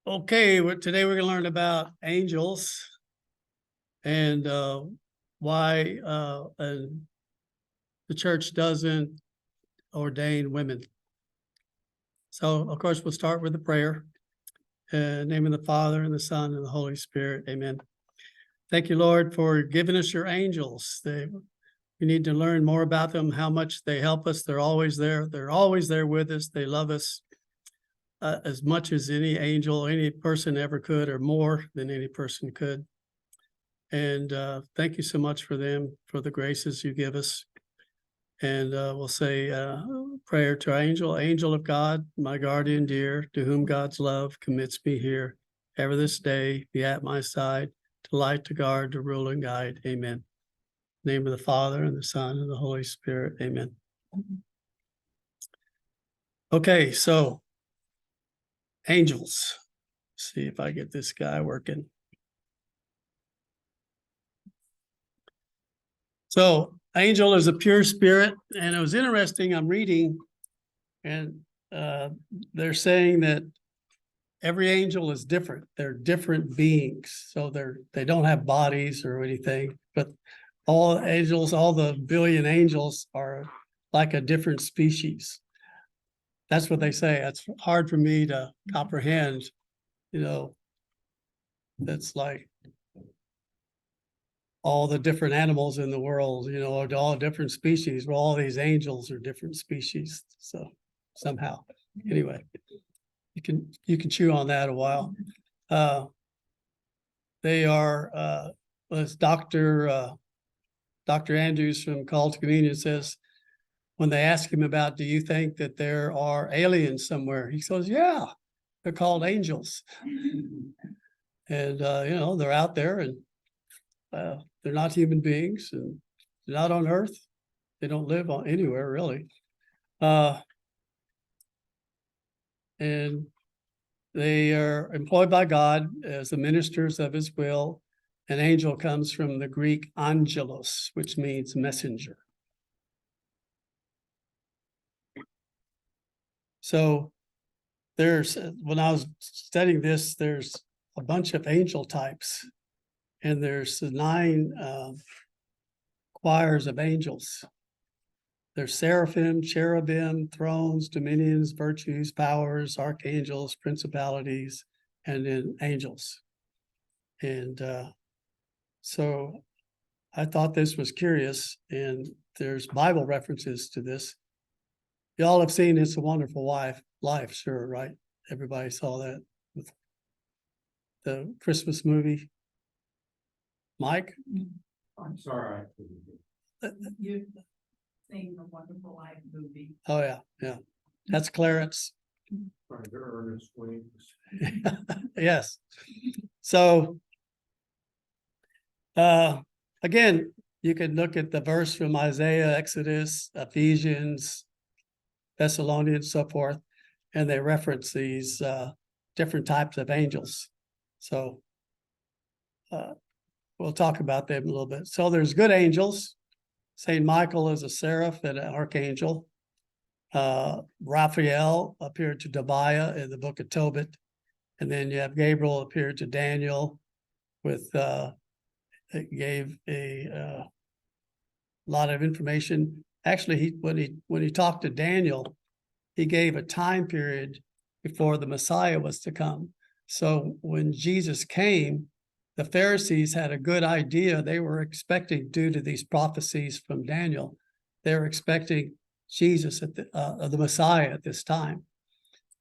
Okay, today we're going to learn about angels and why the church doesn't ordain women. So, of course, we'll start with the prayer. In the name of the Father, and the Son, and the Holy Spirit. Amen. Thank you, Lord, for giving us your angels. We need to learn more about them, how much they help us. They're always there. They're always there with us. They love us as much as any angel, any person ever could, or more than any person could. And thank you so much for them, for the graces you give us. And we'll say prayer to our angel of God, my guardian dear, to whom God's love commits me here. Ever this day be at my side, to light, to guard, to rule and guide. Amen. In the name of the Father, and the Son, and the Holy Spirit. Amen. Okay, so angels. Let's see if I get this guy working. So angel is a pure spirit, and it was interesting. I'm reading, and they're saying that every angel is different. They're different beings, so they don't have bodies or anything. But all angels, all the billion angels, are like a different species. That's what they say. It's hard for me to comprehend. That's like all the different animals in the world, all different species. Well, all these angels are different species. So somehow, anyway, you can chew on that a while. They are, as Dr. Andrews from Call to Communion says, when they ask him about, do you think that there are aliens somewhere? He says, yeah, they're called angels. And, they're out there, and they're not human beings, and they're not on Earth. They don't live on anywhere, really. And they are employed by God as the ministers of his will. An angel comes from the Greek angelos, which means messenger. So when I was studying this, there's a bunch of angel types, and there's 9 choirs of angels. There's seraphim, cherubim, thrones, dominions, virtues, powers, archangels, principalities, and then angels. And so I thought this was curious, and there's Bible references to this. Y'all have seen It's a Wonderful Life, sure, right? Everybody saw that with the Christmas movie. Mike? I'm sorry. You've seen the Wonderful Life movie. Oh, yeah. That's Clarence. Trying to earn his wings. Yes. So, again, you could look at the verse from Isaiah, Exodus, Ephesians, Thessalonians, so forth, and they reference these different types of angels. So we'll talk about them a little bit. So there's good angels. Saint Michael is a seraph and an archangel. Raphael appeared to Tobiah in the book of Tobit. And then you have Gabriel appeared to Daniel with it gave a lot of information. Actually, when he talked to Daniel, he gave a time period before the Messiah was to come. So when Jesus came, the Pharisees had a good idea. They were expecting, due to these prophecies from Daniel, they were expecting Jesus the Messiah at this time.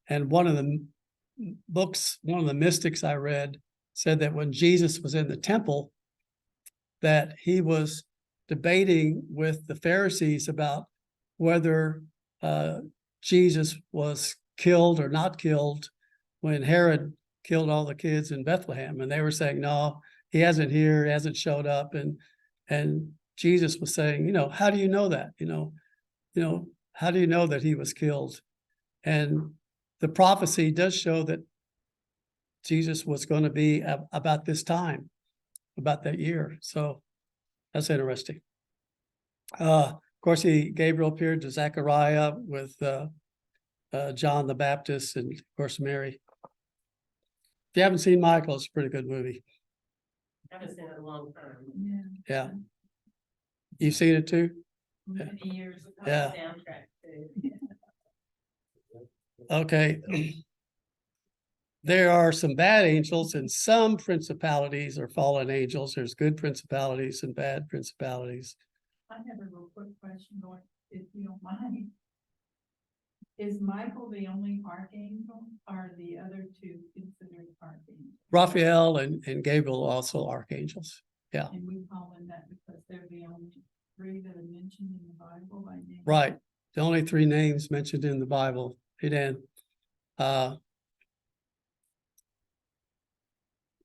And one of the mystics I read said that when Jesus was in the temple, that he was debating with the Pharisees about whether Jesus was killed or not killed when Herod killed all the kids in Bethlehem. And they were saying, no, he hasn't here, he hasn't showed up. And Jesus was saying, how do you know that? How do you know that he was killed? And the prophecy does show that Jesus was going to be about this time, about that year. So that's interesting. Of course, Gabriel appeared to Zechariah with John the Baptist, and of course Mary. you haven't seen Michael, it's a pretty good movie. Haven't seen it in a long time. Yeah. Yeah. You've seen it too? Many years ago. Yeah. Soundtrack too. Okay. There are some bad angels and some principalities are fallen angels. There's good principalities and bad principalities. I have a real quick question, Lord, if you don't mind. Is Michael the only archangel, or the other two considered archangels? Raphael and Gabriel are also archangels. Yeah, And we call them that because they're the only three that are mentioned in the Bible by name. right. The only three names mentioned in the Bible. Amen.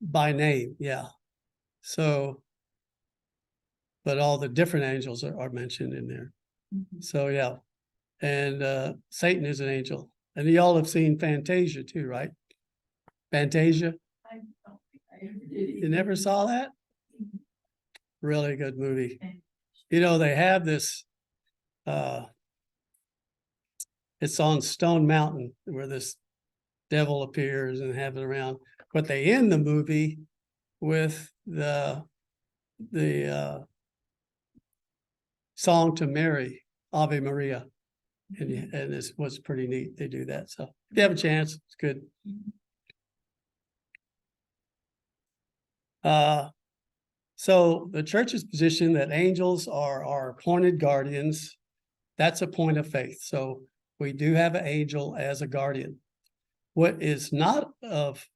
By name, yeah. So, but all the different angels are mentioned in there. Mhm. So, yeah. And Satan is an angel. And y'all have seen Fantasia too, right? Fantasia? I don't think I ever did. You never saw that? Really good movie. You know, they have this, it's on Stone Mountain where this devil appears and have it around. But they end the movie with the song to Mary, Ave Maria. And this was pretty neat. They do that. So if you have a chance, it's good. So the church's position that angels are our appointed guardians, that's a point of faith. So we do have an angel as a guardian. What is not of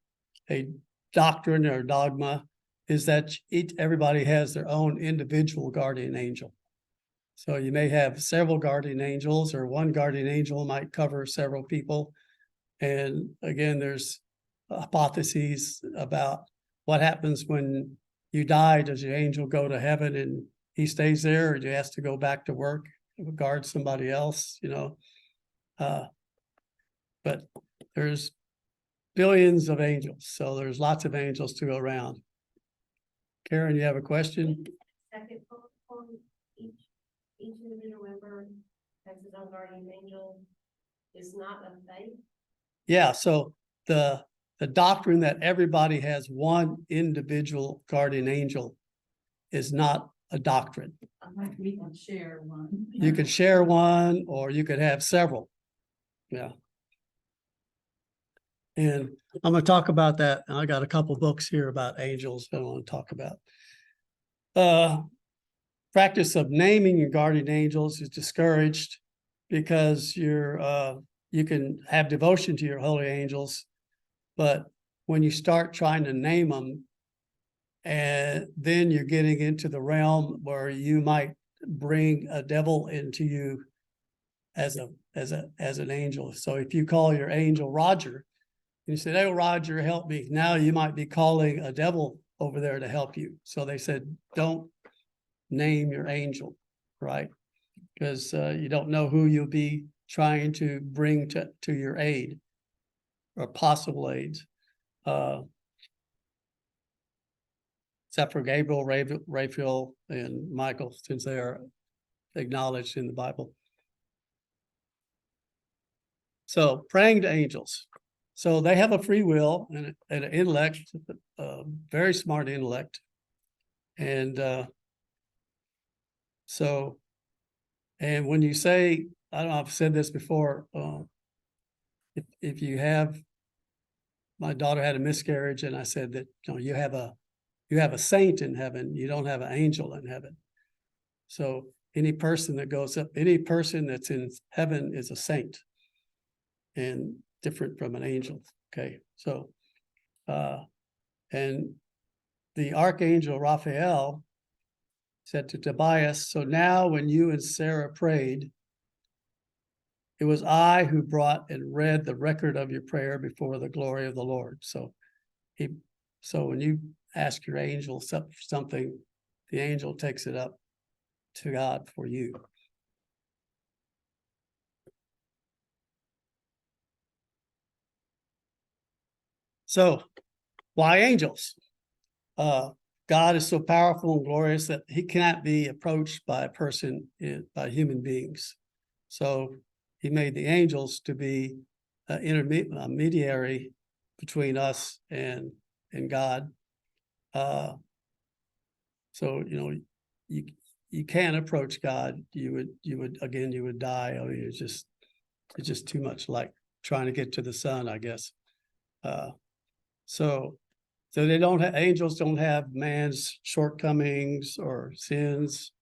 a doctrine or dogma is that everybody has their own individual guardian angel. So you may have several guardian angels, or one guardian angel might cover several people. And again, there's hypotheses about what happens when you die. Does your angel go to heaven and he stays there, or do you have to go back to work and guard somebody else, you know? But there's billions of angels, so there's lots of angels to go around. Karen, you have a question? Second phone, each individual member has his own guardian angel is not of faith. Yeah, so the doctrine that everybody has one individual guardian angel is not a doctrine. Like we can share one. You could share one, or you could have several. Yeah. And I'm going to talk about that. I got a couple books here about angels that I want to talk about. Practice of naming your guardian angels is discouraged because you can have devotion to your holy angels, but when you start trying to name them, and then you're getting into the realm where you might bring a devil into you as an angel. So if you call your angel Roger, and you said, "Hey, Roger, help me." Now you might be calling a devil over there to help you. So they said, don't name your angel, right? Because you don't know who you'll be trying to bring to your aid or possible aids. Except for Gabriel, Raphael, and Michael, since they are acknowledged in the Bible. So praying to angels. So they have a free will and an intellect, very smart intellect. And and when you say, I don't know, I've said this before, if you have, my daughter had a miscarriage, and I said that, you know, you have a saint in heaven, you don't have an angel in heaven. So any person that goes up, any person that's in heaven is a saint and different from an angel. Okay, so and the archangel Raphael said to Tobias, "So now when you and Sarah prayed, it was I who brought and read the record of your prayer before the glory of the Lord." So when you ask your angel something, the angel takes it up to God for you. So why angels? God is so powerful and glorious that he cannot be approached by a person, by human beings. So he made the angels to be an intermediary between us and God. So, you can't approach God. You would die. I mean, it's just too much like trying to get to the sun, I guess. So angels don't have man's shortcomings or sins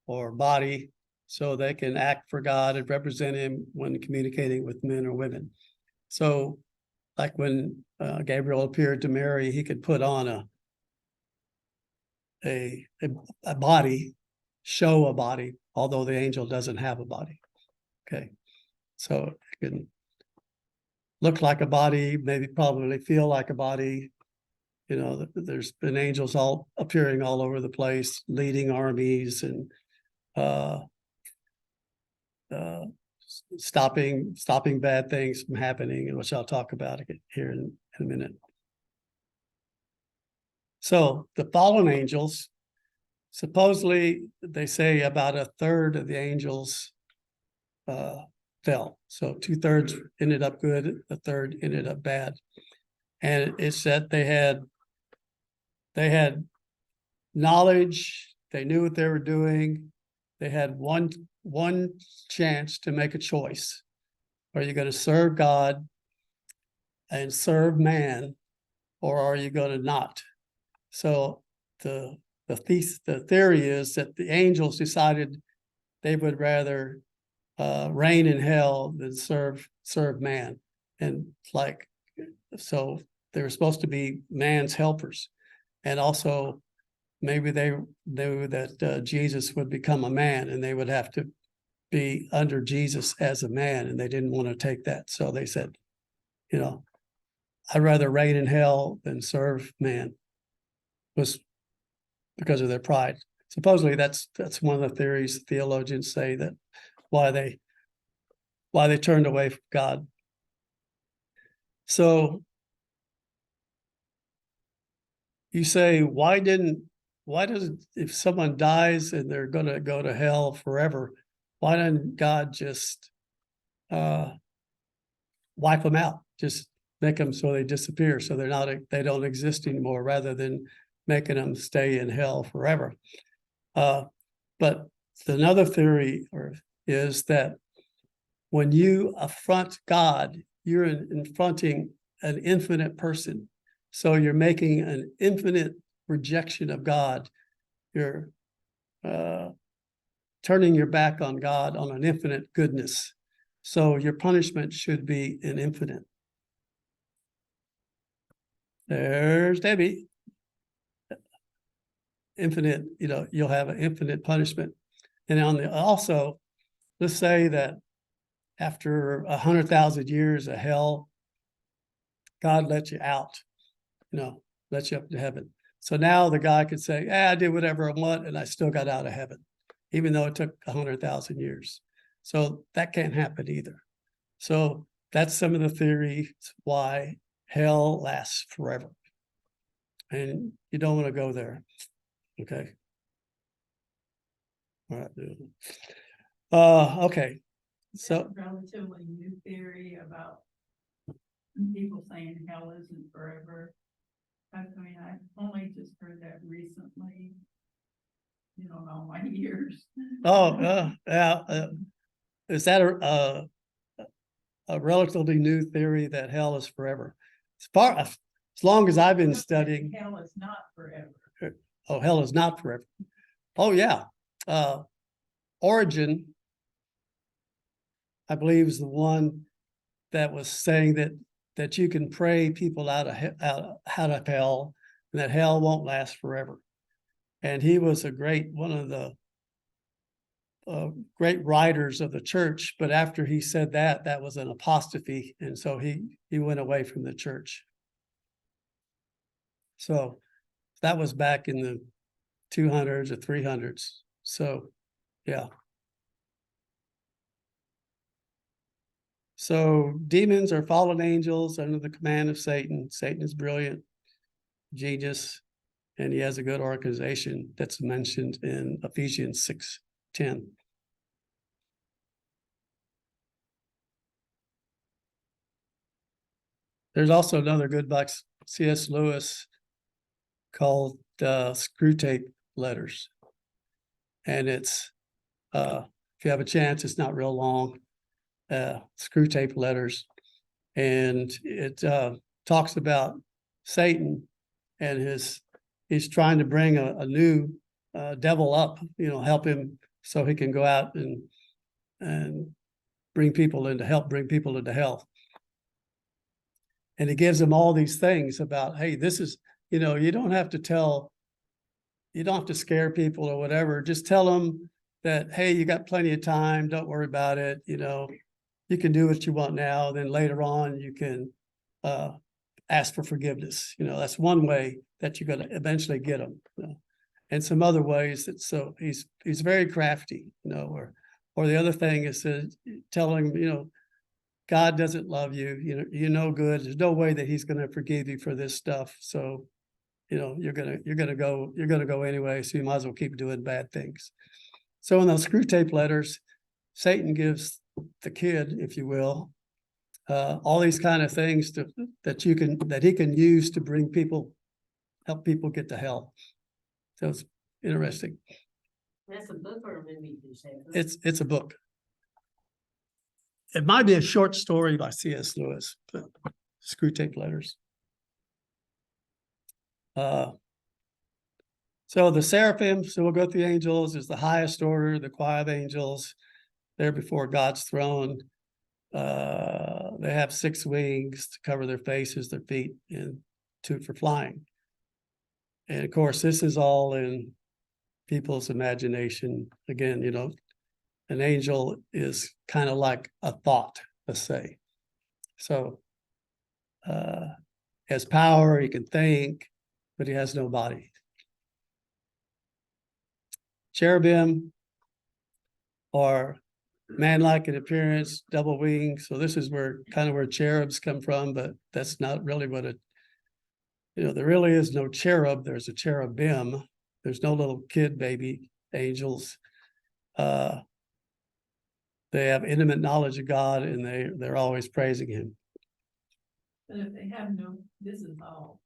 or body, so they can act for God and represent him when communicating with men or women. So like when Gabriel appeared to Mary, he could put on a body, show a body, although the angel doesn't have a body. Okay. So it can look like a body, maybe probably feel like a body. There's been angels all appearing all over the place, leading armies and stopping bad things from happening, and which I'll talk about here in a minute. So the fallen angels, supposedly they say about a third of the angels fell. So 2/3 ended up good, a third ended up bad. And it's that they had knowledge, they knew what they were doing, they had one chance to make a choice. Are you going to serve God and serve man, or are you going to not? So the theory is that the angels decided they would rather reign in hell than serve man. And so they were supposed to be man's helpers. And also maybe they knew that Jesus would become a man and they would have to be under Jesus as a man, and they didn't want to take that. So they said, I'd rather reign in hell than serve man, was because of their pride. Supposedly that's one of the theories theologians say, that why they turned away from God. So you say, if someone dies and they're going to go to hell forever, why doesn't God just wipe them out? Just make them so they disappear, so they don't exist anymore, rather than making them stay in hell forever. But another theory is that when you affront God, you're confronting an infinite person. So you're making an infinite rejection of God. You're turning your back on God, on an infinite goodness. So your punishment should be an infinite. There's Debbie. Infinite, you'll have an infinite punishment. And also, let's say that after 100,000 years of hell, God lets you out, lets you up to heaven. So now the guy could say, I did whatever I want and I still got out of heaven, even though it took 100,000 years. So that can't happen either. So that's some of the theories why hell lasts forever. And you don't want to go there. Okay. All right. Okay. So That's a relatively new theory about people saying hell isn't forever. I mean, I've only just heard that recently, in all my years. Yeah. Is that a relatively new theory that hell is forever? As long as I've been studying, hell is not forever. Oh, hell is not forever. Oh, yeah. Origin, I believe, is the one that was saying that you can pray people out of hell, and that hell won't last forever. And he was one of the great writers of the church. But after he said that was an apostasy, and so he went away from the church. So that was back in the 200s or 300s. So, yeah. So demons are fallen angels under the command of Satan. Satan is brilliant, genius, and he has a good organization that's mentioned in Ephesians 6:10. There's also another good book, C.S. Lewis, called Screw Tape Letters. And it's, if you have a chance, it's not real long, Screw Tape Letters. And it talks about Satan and he's trying to bring a new devil up, help him so he can go out and bring people into hell. And he gives them all these things about, hey, this is, you don't have to scare people or whatever. Just tell them that, hey, you got plenty of time. Don't worry about it. You can do what you want now. Then later on, you can ask for forgiveness. That's one way that you're going to eventually get them. And some other ways so he's very crafty, or the other thing is telling him, God doesn't love you, you're no good. There's no way that he's going to forgive you for this stuff. So, you're gonna go anyway. So you might as well keep doing bad things. So in those Screw Tape Letters, Satan gives the kid, if you will, all these kind of things that he can use to help people get to hell. So it's interesting. That's a book or a movie, you say? It's a book. It might be a short story by C.S. Lewis, but Screw Tape Letters. So the seraphim, so we'll go through the angels, is the highest order, the choir of angels. They're before God's throne. They have 6 wings to cover their faces, their feet, and 2 for flying. And of course, this is all in people's imagination. Again, an angel is kind of like a thought, let's say. So has power, he can think, but he has no body. Cherubim are man-like in appearance, double wings. So this is where cherubs come from, but that's not really what there really is no cherub. There's a cherubim. There's no little kid baby angels. They have intimate knowledge of God, and they're always praising him. But if they have this is all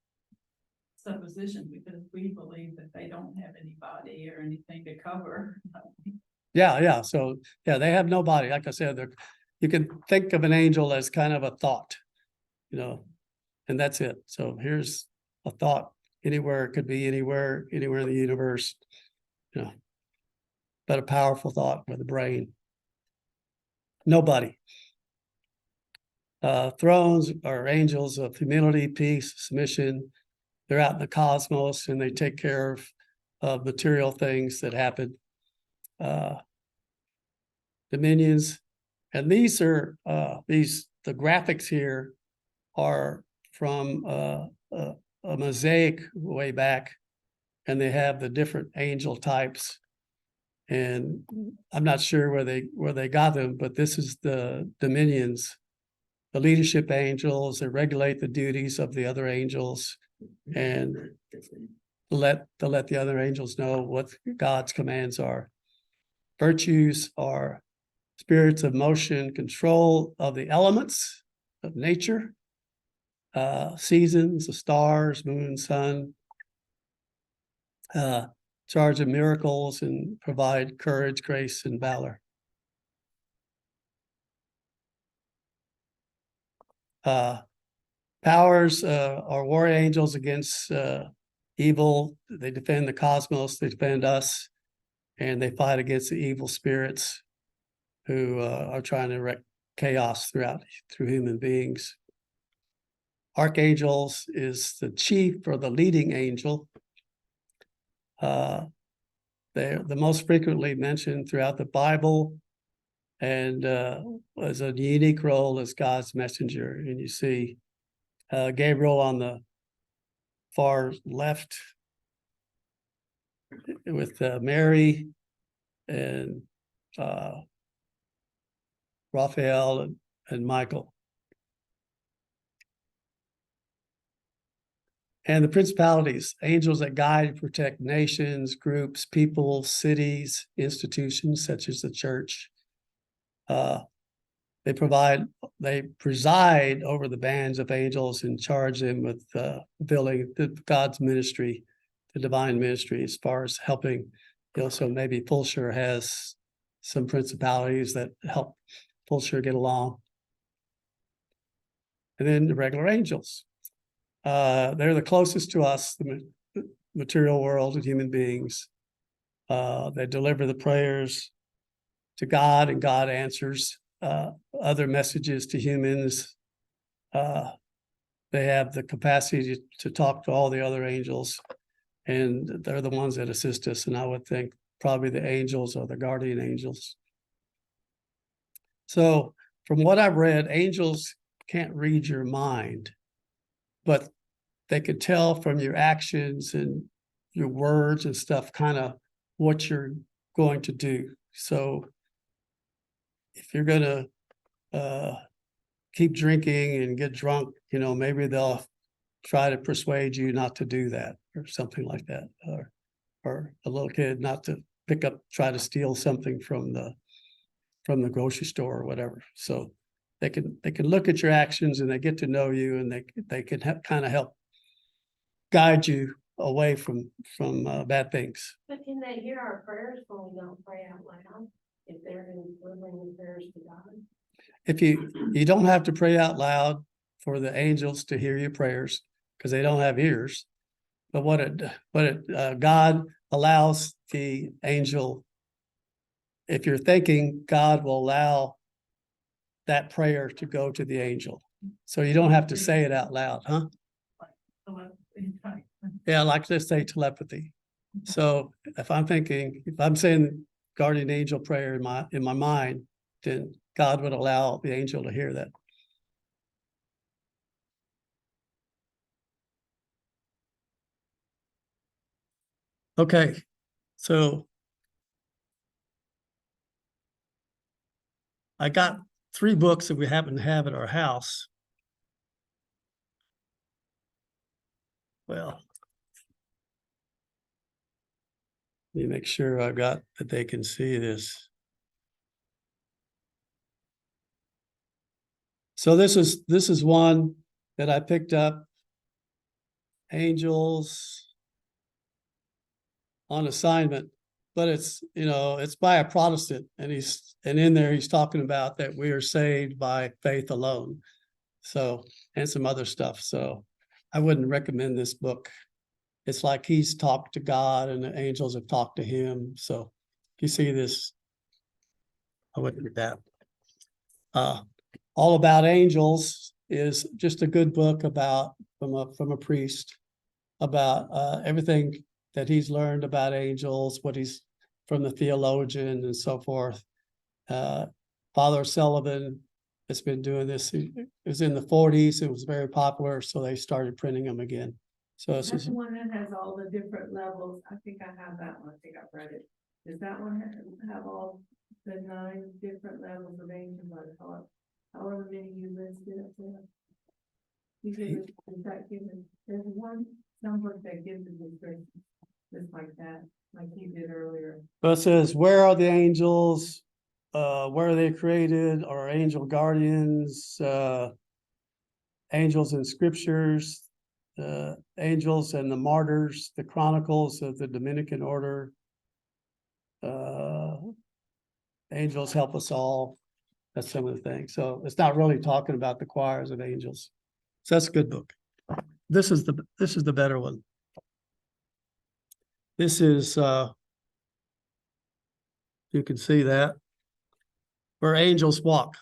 supposition, because we believe that they don't have any body or anything to cover. Yeah. So they have no body. Like I said, you can think of an angel as kind of a thought, and that's it. So here's a thought. Anywhere, it could be anywhere in the universe, but a powerful thought with a brain. Nobody. Thrones are angels of humility, peace, submission. They're out in the cosmos, and they take care of material things that happen. Dominions, and these are the graphics here are from a mosaic way back, and they have the different angel types. And I'm not sure where they got them, but this is the dominions, the leadership angels that regulate the duties of the other angels, and let the other angels know what God's commands are. Virtues are spirits of motion, control of the elements of nature, seasons, the stars, moon, sun, charge of miracles, and provide courage, grace, and valor. Powers are warrior angels against evil. They defend the cosmos, they defend us, and they fight against the evil spirits who are trying to wreak chaos through human beings. Archangels is the chief or the leading angel. They're the most frequently mentioned throughout the Bible, and as a unique role as God's messenger. And you see Gabriel on the far left with Mary and Raphael and Michael. And the principalities, angels that guide and protect nations, groups, people, cities, institutions such as the church. they preside over the bands of angels and charge them with fulfilling God's ministry, the divine ministry, as far as helping. So maybe Fulshire has some principalities that help Fulshire get along. And then the regular angels. They're the closest to us, the material world and human beings. They deliver the prayers to God, and God answers other messages to humans. They have the capacity to talk to all the other angels, and they're the ones that assist us. And I would think probably the angels or the guardian angels. So from what I've read, angels can't read your mind, but they could tell from your actions and your words and stuff kind of what you're going to do. So if you're going to keep drinking and get drunk, maybe they'll try to persuade you not to do that or something like that, or a little kid not to try to steal something from the grocery store or whatever. So they can look at your actions, and they get to know you, and they can kind of help guide you away from bad things. But can they hear our prayers when we don't pray out loud? If they're delivering the prayers to God? If you don't have to pray out loud for the angels to hear your prayers, because they don't have ears. But God allows the angel, if you're thinking, God will allow that prayer to go to the angel. So you don't have to say it out loud, huh? Yeah, like let's say telepathy. So if I'm saying guardian angel prayer in my mind, then God would allow the angel to hear that. Okay, so I got 3 books that we happen to have at our house. Well, let me make sure I've got that they can see this. So this is one that I picked up, Angels on Assignment, but it's by a Protestant, and in there he's talking about that we are saved by faith alone. So, and some other stuff. So I wouldn't recommend this book. It's like he's talked to God and the angels have talked to him. So if you see this, I wouldn't read that. All About Angels is just a good book from a priest about everything that he's learned about angels, what he's from the theologian and so forth. Father Sullivan has been doing this. It was in the 40s. It was very popular, so they started printing them again. So this That's is the one that has all the different levels. I think I have that one. I think I've read it. Does that one have all the 9 different levels of angels? I thought, however many you listed up there. You could, in fact, there's one number that gives the description, just like that, like you did earlier. But it says, where are the angels? Where are they created? Are angel guardians? Angels in scriptures, angels and the martyrs, the chronicles of the Dominican order. Angels help us all. That's some of the things. So it's not really talking about the choirs of angels. So that's a good book. This is the better one. This is you can see that, Where Angels Walk.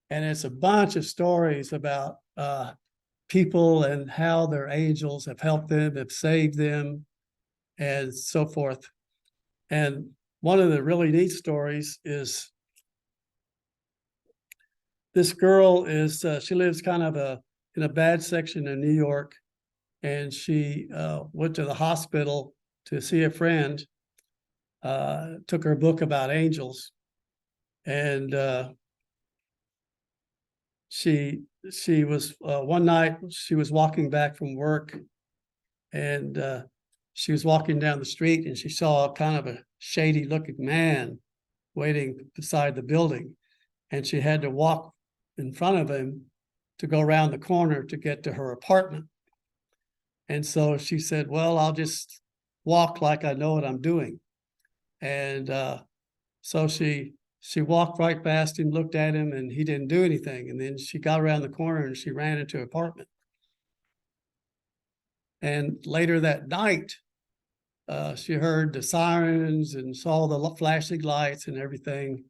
And it's a bunch of stories about people and how their angels have helped them, have saved them, and so forth. And one of the really neat stories is this girl she lives kind of in a bad section in New York, and she went to the hospital to see a friend, took her book about angels, and she was one night she was walking back from work, and she was walking down the street, and she saw kind of a shady looking man waiting beside the building, and she had to walk in front of him to go around the corner to get to her apartment. And so she said, well, I'll just walk like I know what I'm doing. And so she walked right past him, looked at him, and he didn't do anything. And then she got around the corner and she ran into her apartment. And later that night, she heard the sirens and saw the flashing lights and everything.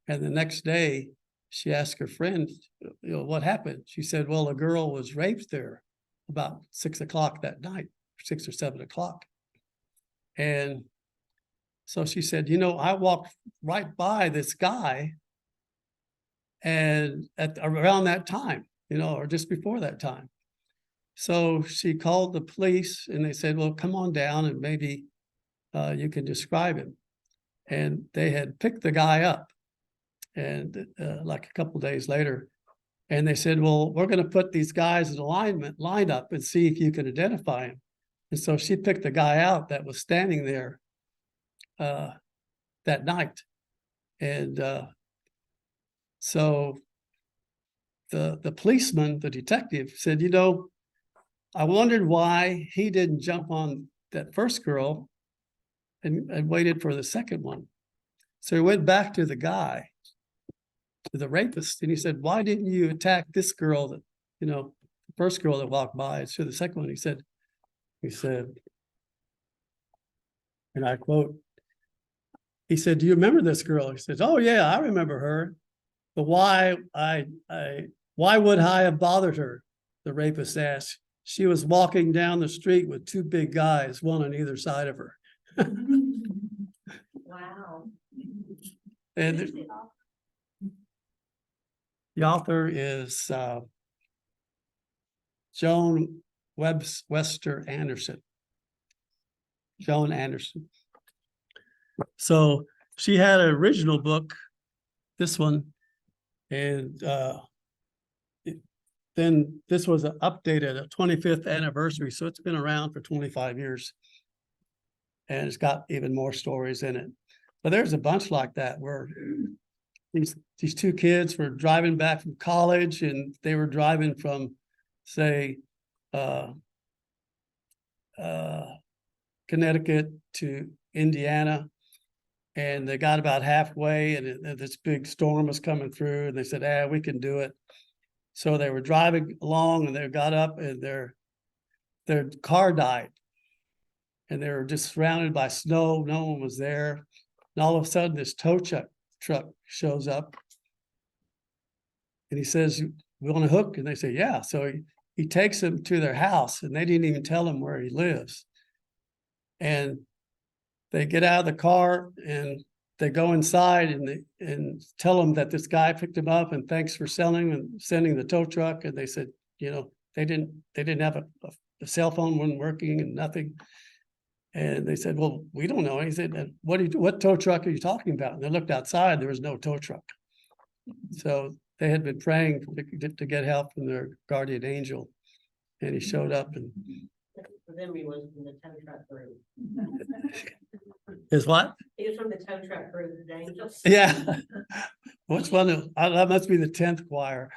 And the next day, she asked her friend, what happened? She said, well, a girl was raped there about 6 o'clock that night, 6 or 7 o'clock. And so she said, I walked right by this guy and around that time, or just before that time. So she called the police and they said, well, come on down and maybe you can describe him. And they had picked the guy up and like a couple of days later, and they said, well, we're going to put these guys in line up and see if you can identify him. And so she picked the guy out that was standing there that night. And so the policeman, the detective, said, I wondered why he didn't jump on that first girl and waited for the second one. So he went back to the guy, to the rapist, and he said, why didn't you attack this girl that, the first girl that walked by? It's to the second one. He said, and I quote, he said, do you remember this girl? He says, oh yeah, I remember her. But why would I have bothered her? The rapist asked. She was walking down the street with two big guys, one on either side of her. Wow. And the author is Joan Anderson. Joan Anderson. So she had an original book, this one, and then this was updated at 25th anniversary. So it's been around for 25 years. And it's got even more stories in it. But there's a bunch like that where these two kids were driving back from college, and they were driving from, say, Connecticut to Indiana. And they got about halfway, and this big storm was coming through, and they said, we can do it. So they were driving along, and they got up, and their car died. And they were just surrounded by snow. No one was there. And all of a sudden, this tow truck shows up. And he says, we want to hook? And they say, yeah. So he takes them to their house, and they didn't even tell him where he lives. And they get out of the car, and they go inside, and tell him that this guy picked him up, and thanks for sending the tow truck. And they said, they didn't have a cell phone wasn't working and nothing. And they said, well, we don't know. And he said, what tow truck are you talking about? And they looked outside, there was no tow truck. So they had been praying to get help from their guardian angel. And he showed up. And for them, he was from the tow truck group. Is what? He was from the tow truck group, the angels. Yeah. Which one? That must be the 10th choir.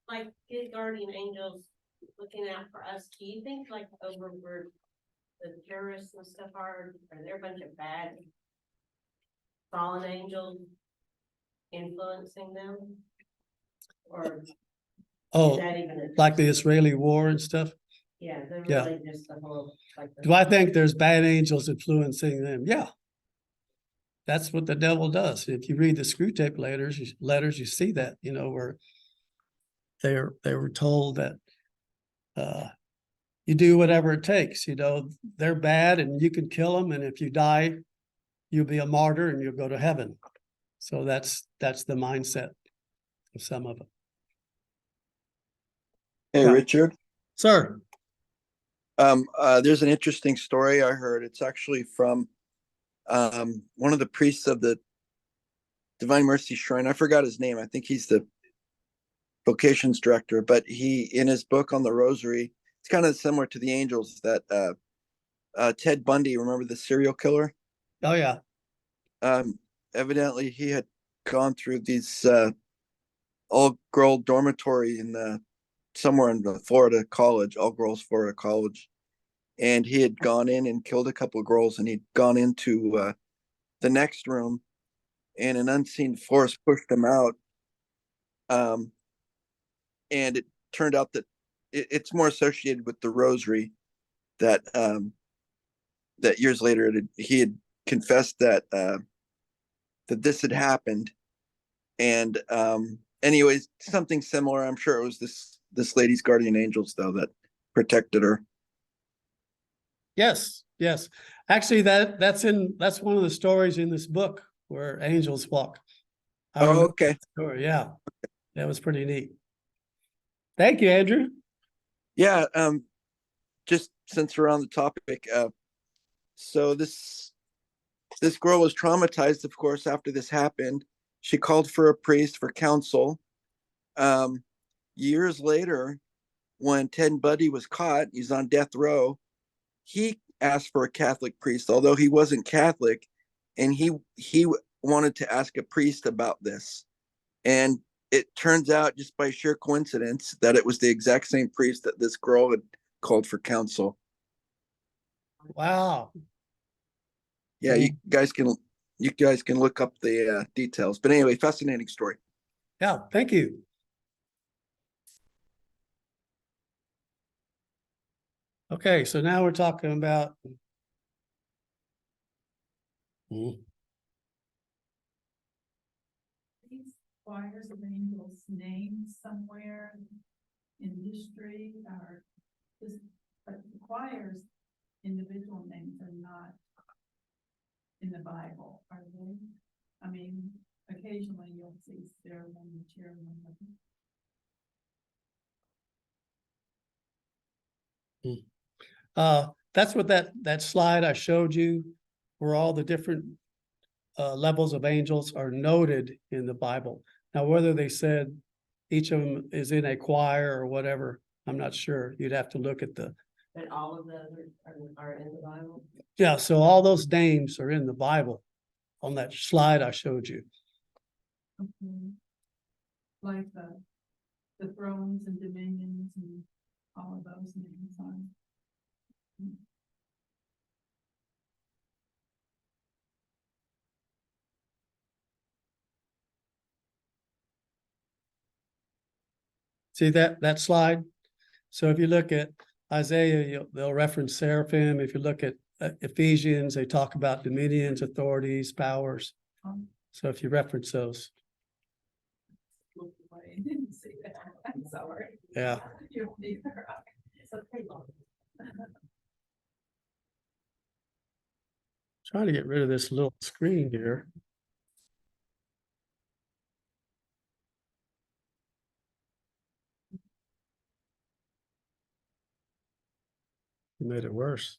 Like good guardian angels looking out for us. Do you think like over where the terrorists and stuff are there a bunch of bad fallen angels influencing them? Or is that even like the Israeli war and stuff? Yeah, they're Yeah. really just the whole Do I think there's bad angels influencing them? Yeah. That's what the devil does. If you read the Screw Tape letters, you see that, where they were told that you do whatever it takes. They're bad and you can kill them, and if you die, you'll be a martyr and you'll go to heaven. So that's the mindset of some of it. Hey, Yeah. Richard. Sir. There's an interesting story I heard. It's actually from one of the priests of the Divine Mercy Shrine. I forgot his name. I think he's the vocations director, but he, in his book on the rosary, it's kind of similar to the angels that Ted Bundy, remember the serial killer? Oh yeah. Evidently he had gone through these all-girl dormitory in somewhere in the Florida college, all-girls Florida college. And he had gone in and killed a couple of girls, and he'd gone into the next room, and an unseen force pushed him out. And it turned out that it's more associated with the rosary, that that years later he had confessed that that this had happened. And anyways, something similar. I'm sure it was this lady's guardian angels, though, that protected her. Yes, yes. Actually, that's one of the stories in this book where angels walk. I Oh, remember okay. that story. Yeah, that was pretty neat. Thank you, Andrew. Yeah. Just since we're on the topic, so this girl was traumatized, of course, after this happened. She called for a priest for counsel. Years later, when Ted Bundy was caught, he's on death row. He asked for a Catholic priest, although he wasn't Catholic, and he wanted to ask a priest about this. And it turns out, just by sheer coincidence, that it was the exact same priest that this girl had called for counsel. Wow. Yeah, you guys can look up the details. But anyway, fascinating story. Yeah, thank you. Okay, so now we're talking about These choirs of angels named somewhere in history or just, but the choirs, individual names are not in the Bible, are they? I mean, occasionally you'll see ceremony, chairman. that's what that slide I showed you, where all the different levels of angels are noted in the Bible. Now, whether they said each of them is in a choir or whatever, I'm not sure. You'd have to look at the. But all of those are in the Bible? Yeah, so all those names are in the Bible on that slide I showed you. Like the thrones and dominions and all of those names on. See that slide? So if you look at Isaiah, they'll reference seraphim. If you look at Ephesians, they talk about dominions, authorities, powers. So if you reference those. Looked away, didn't see that. I'm sorry. Yeah. You don't either. It's okay. Trying to get rid of this little screen here. You made it worse.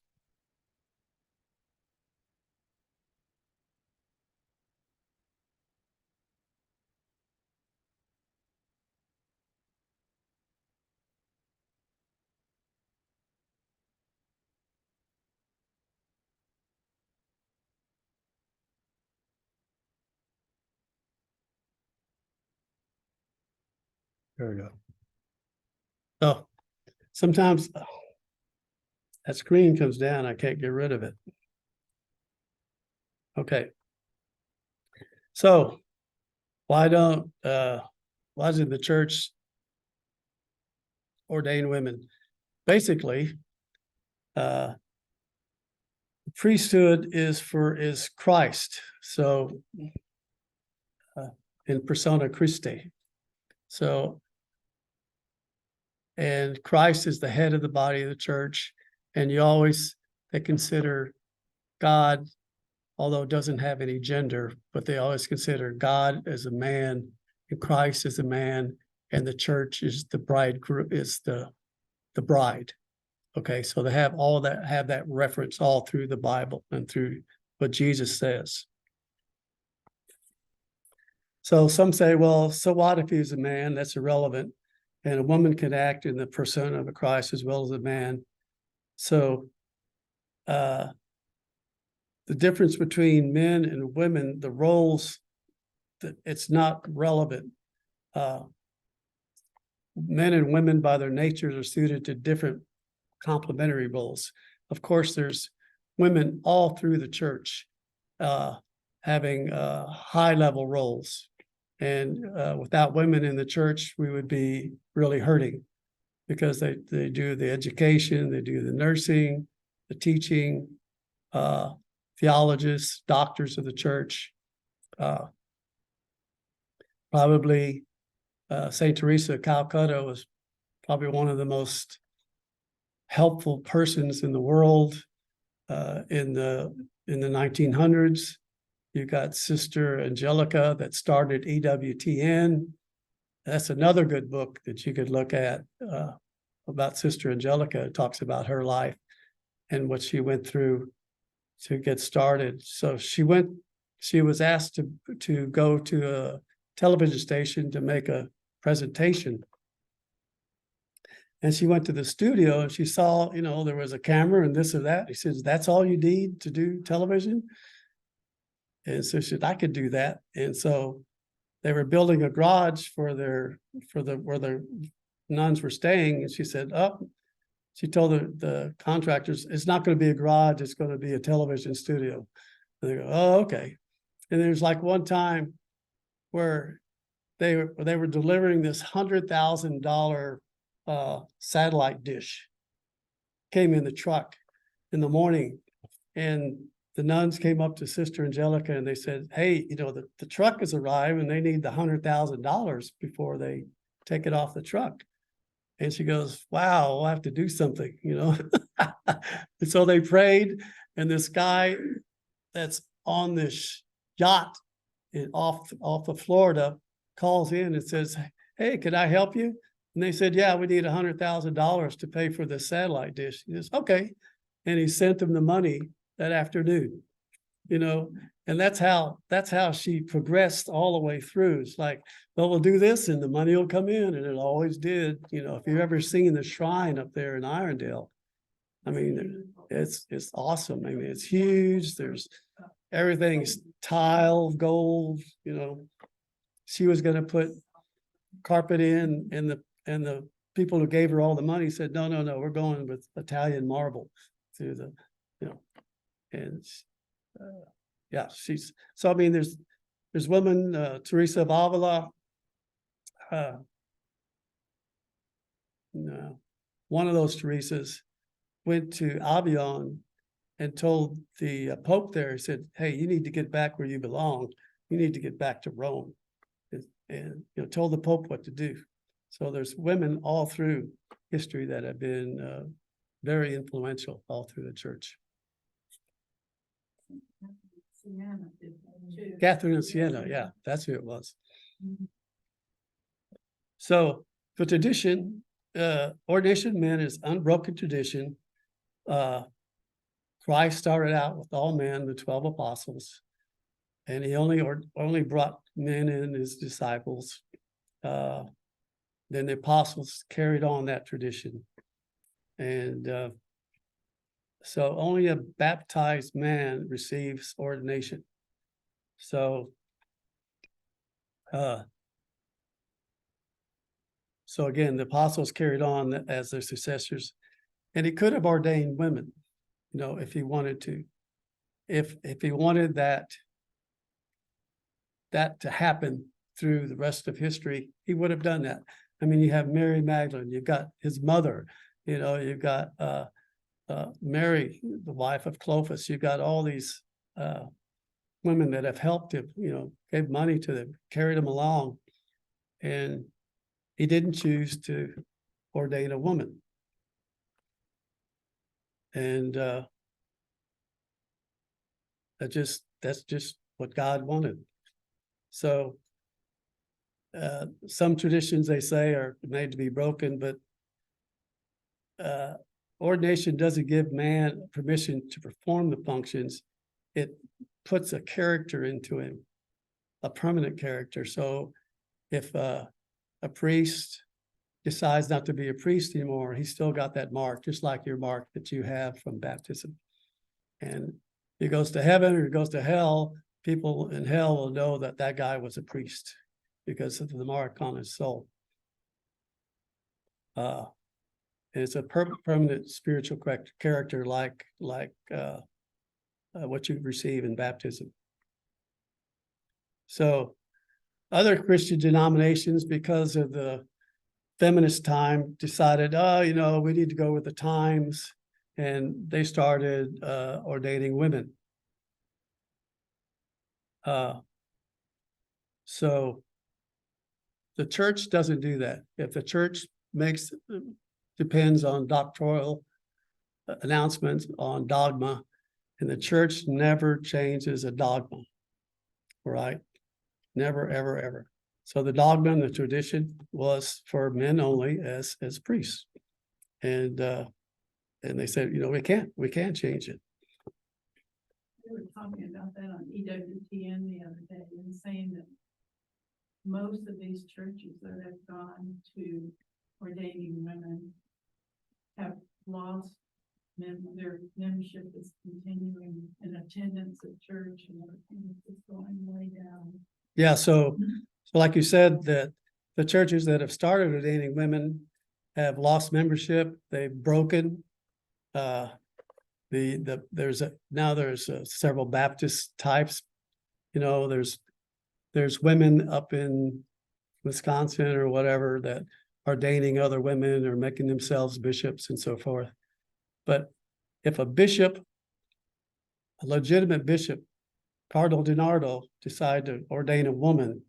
There we go. Oh, sometimes that screen comes down. I can't get rid of it. Okay. So why doesn't the church ordain women? Basically, priesthood is Christ. So in persona Christi. So, and Christ is the head of the body of the church. And they consider God, although it doesn't have any gender, but they always consider God as a man and Christ as a man, and the church is the bridegroom, is the bride. Okay, so they have that reference all through the Bible and through what Jesus says. So some say, well, so what if he's a man? That's irrelevant. And a woman can act in the persona of a Christ as well as a man. So the difference between men and women, the roles it's not relevant. Men and women by their natures are suited to different complementary roles. Of course, there's women all through the church having high level roles. And without women in the church, we would be really hurting, because they do the education, they do the nursing, the teaching, theologists, doctors of the church. Probably Saint Teresa of Calcutta was probably one of the most helpful persons in the world in the 1900s. You got Sister Angelica that started EWTN. That's another good book that you could look at about Sister Angelica. It talks about her life and what she went through to get started. So she was asked to go to a television station to make a presentation. And she went to the studio and she saw, there was a camera and this or that. He says, "That's all you need to do television?" And so she said, "I could do that." And so they were building a garage for where the nuns were staying. And she said, she told the contractors, "It's not going to be a garage, it's going to be a television studio." And they go, "Oh, okay." And there's like one time where they were delivering this $100,000 satellite dish. Came in the truck in the morning, and the nuns came up to Sister Angelica and they said, "Hey, the truck has arrived and they need the $100,000 before they take it off the truck." And she goes, "Wow, we'll have to do something, And so they prayed, and this guy that's on this yacht off of Florida calls in and says, "Hey, can I help you?" And they said, "Yeah, we need $100,000 to pay for the satellite dish." He says, "Okay." And he sent them the money that afternoon, and that's how she progressed all the way through. It's like, "Well, we'll do this and the money will come in," and it always did. If you've ever seen the shrine up there in Irondale, I mean, it's awesome. I mean, it's huge. There's everything's tile, gold, She was going to put carpet in, and the people who gave her all the money said, no, we're going with Italian marble through the, and yeah, so I mean, there's women, Teresa of Avila, no, one of those Teresas went to Avignon and told the Pope there, he said, "Hey, you need to get back where you belong. You need to get back to Rome," and told the Pope what to do. So there's women all through history that have been very influential all through the church. Sienna did that too. Catherine of Siena, yeah, that's who it was. So the tradition, ordination of men is unbroken tradition. Christ started out with all men, the 12 apostles, and he only brought men in as disciples. Then the apostles carried on that tradition. And so only a baptized man receives ordination. So again, the apostles carried on as their successors, and he could have ordained women, if he wanted to. If he wanted that to happen through the rest of history, he would have done that. I mean, you have Mary Magdalene, you've got his mother, you've got Mary, the wife of Clopas, you've got all these women that have helped him, gave money to them, carried him along. And he didn't choose to ordain a woman. And that's just what God wanted. So some traditions, they say, are made to be broken, but ordination doesn't give man permission to perform the functions. It puts a character into him, a permanent character. So if a priest decides not to be a priest anymore, he's still got that mark, just like your mark that you have from baptism. And he goes to heaven or he goes to hell, people in hell will know that that guy was a priest because of the mark on his soul. And it's a permanent spiritual character like what you receive in baptism. So other Christian denominations, because of the feminist time, decided, oh, you know, we need to go with the times, and they started ordaining women. So the church doesn't do that. If the church depends on doctrinal announcements, on dogma, and the church never changes a dogma, right? Never, ever, ever. So the dogma and the tradition was for men only as priests. And they said, you know, we can't change it. We were talking about that on EWTN the other day and saying that most of these churches that have gone to ordaining women have lost their membership is continuing, and attendance at church and everything is going way down. Yeah, so like you said, that the churches that have started ordaining women have lost membership, they've broken. There's several Baptist types. You know, there's women up in Wisconsin or whatever that are ordaining other women or making themselves bishops and so forth. But if a legitimate bishop, Cardinal DiNardo, decided to ordain a woman,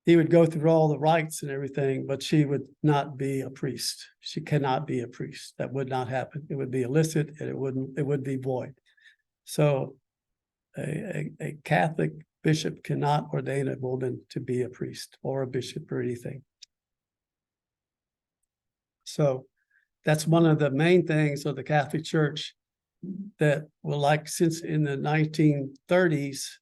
he would go through all the rites and everything, but she would not be a priest. She cannot be a priest. That would not happen. It would be illicit and it would be void. So a Catholic bishop cannot ordain a woman to be a priest or a bishop or anything. So that's one of the main things of the Catholic Church that will, like, since in the 1930s,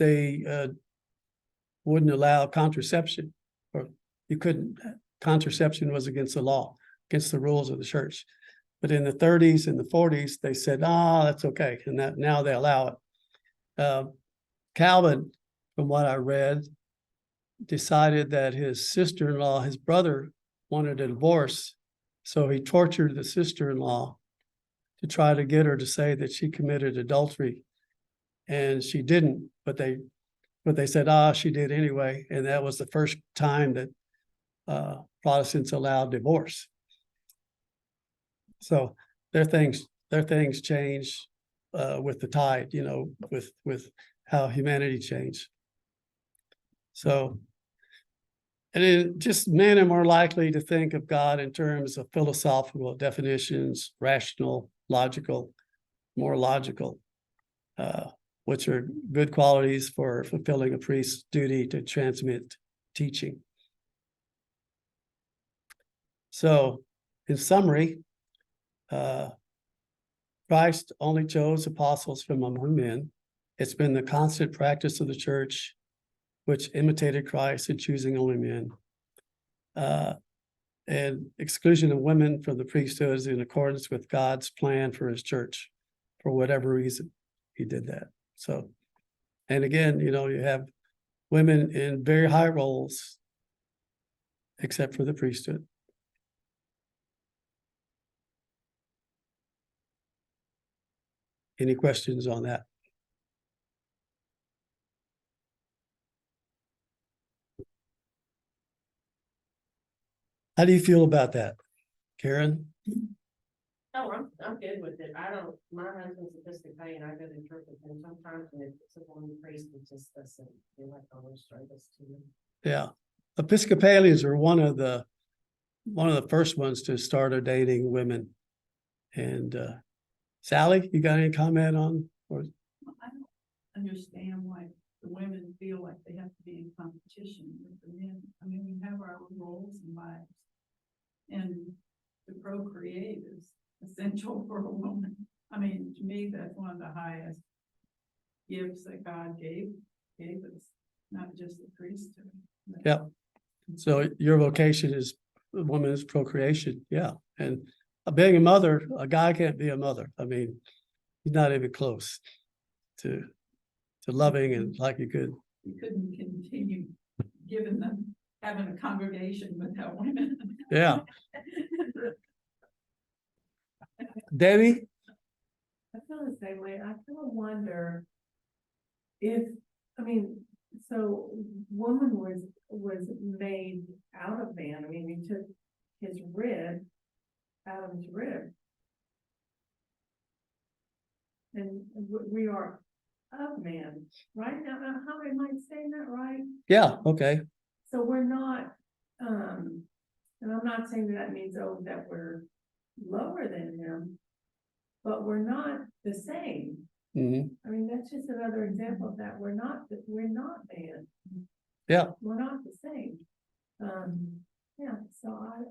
they wouldn't allow contraception, or you couldn't. Contraception was against the law, against the rules of the church. But in the 30s and the 40s, they said, that's okay. And that now they allow it. Calvin, from what I read, decided that his sister-in-law, his brother, wanted a divorce. So he tortured the sister-in-law to try to get her to say that she committed adultery. And she didn't, but they said, she did anyway. And that was the first time that Protestants allowed divorce. So their things change with the tide, you know, with how humanity changed. So, and then just men are more likely to think of God in terms of philosophical definitions, rational, logical, more logical, which are good qualities for fulfilling a priest's duty to transmit teaching. So, in summary, Christ only chose apostles from among men. It's been the constant practice of the church, which imitated Christ in choosing only men. And exclusion of women from the priesthood is in accordance with God's plan for his church. For whatever reason, he did that. So, and again, you know, you have women in very high roles, except for the priesthood. Any questions on that? How do you feel about that, Karen? No, I'm good with it. My husband's Episcopalian, I go to church with him sometimes, and if it's a woman priest, it just doesn't feel like almost service to him. Yeah. Episcopalians are one of the first ones to start ordaining women. And Sally, you got any comment on? Or I don't understand why the women feel like they have to be in competition with the men. I mean, we have our roles and lives, and to procreate is essential for a woman. I mean, to me, that's one of the highest gifts that God gave us, not just the priesthood. Yeah. So your vocation is women's procreation. Yeah. And being a mother, a guy can't be a mother. I mean, he's not even close to loving and like you could. We couldn't continue giving them, having a congregation without women. Yeah. Debbie? I feel the same way. I kind of wonder if, I mean, so woman was made out of man. I mean, we took his rib, Adam's rib. And we are of man, right? Now, how am I saying that right? Yeah, okay. So we're not, and I'm not saying that means, oh, that we're lower than him, but we're not the same. Mhm. I mean, that's just another example of that. We're not man. Yeah. We're not the same. Yeah, so I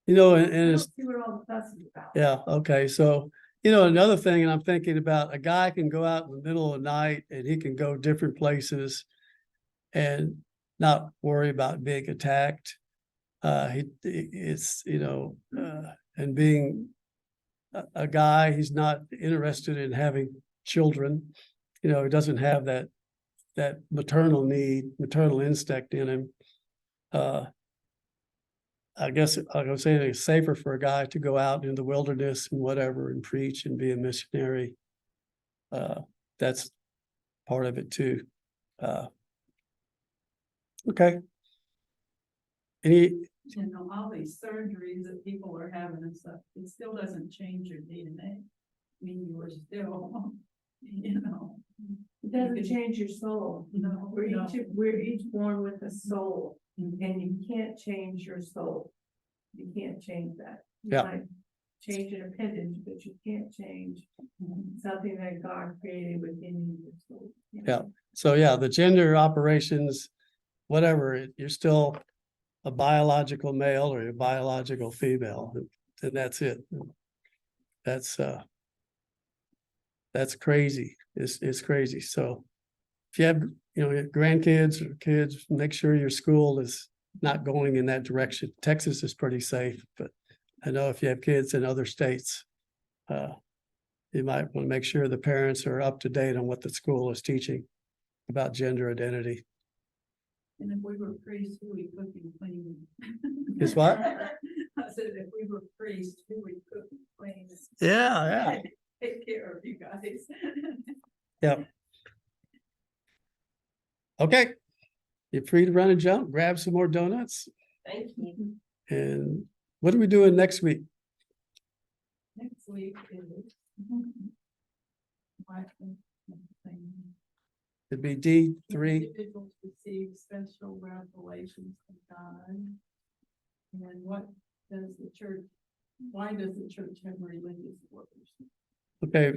You know, and don't it's, see what all the fuss is about. yeah, okay, so, you know, another thing, and I'm thinking about, a guy can go out in the middle of the night and he can go different places and not worry about being attacked. It's, you know, and being a guy, he's not interested in having children. You know, he doesn't have that maternal need, maternal instinct in him. I guess like I was saying, it's safer for a guy to go out in the wilderness and whatever and preach and be a missionary. That's part of it too. Okay. Any, You know, all these surgeries that people are having and stuff, it still doesn't change your DNA. I mean, you are still, you know. It doesn't change your soul. No, We're each born with a soul, Mhm. and you can't change your soul. You can't change that. You Yeah. might change an appendage, but you can't change something that God created within your soul. Yeah. So yeah, the gender operations, whatever, you're still a biological male or a biological female, and that's it. That's crazy. It's crazy. So if you have, you know, grandkids or kids, make sure your school is not going in that direction. Texas is pretty safe, but I know if you have kids in other states, you might want to make sure the parents are up to date on what the school is teaching about gender identity. And if we were priests, who we cook and clean. Is what? I said, if we were priests, who we cook and clean. Yeah. Take care of you guys. Yep. Okay. You're free to run and jump, grab some more donuts. Thank you. And what are we doing next week? Next week is. It'd be D3. Individuals receive special revelations from God. And what does the church, why does the church have religious orders? Okay.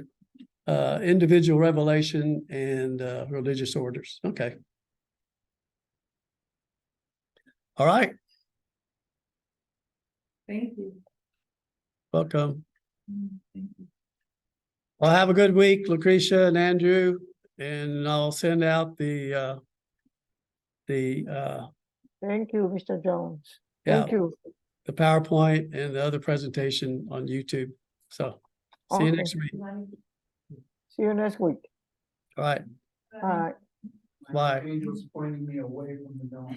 Individual revelation and religious orders. Okay. All right. Thank you. Welcome. Thank you. Well, have a good week, Lucretia and Andrew, and I'll send out the Thank you, Mr. Jones. yeah, Thank you. the PowerPoint and the other presentation on YouTube. So see you Okay. next week. See you next week. All right. All right. Bye. Angel's pointing me away from the dome.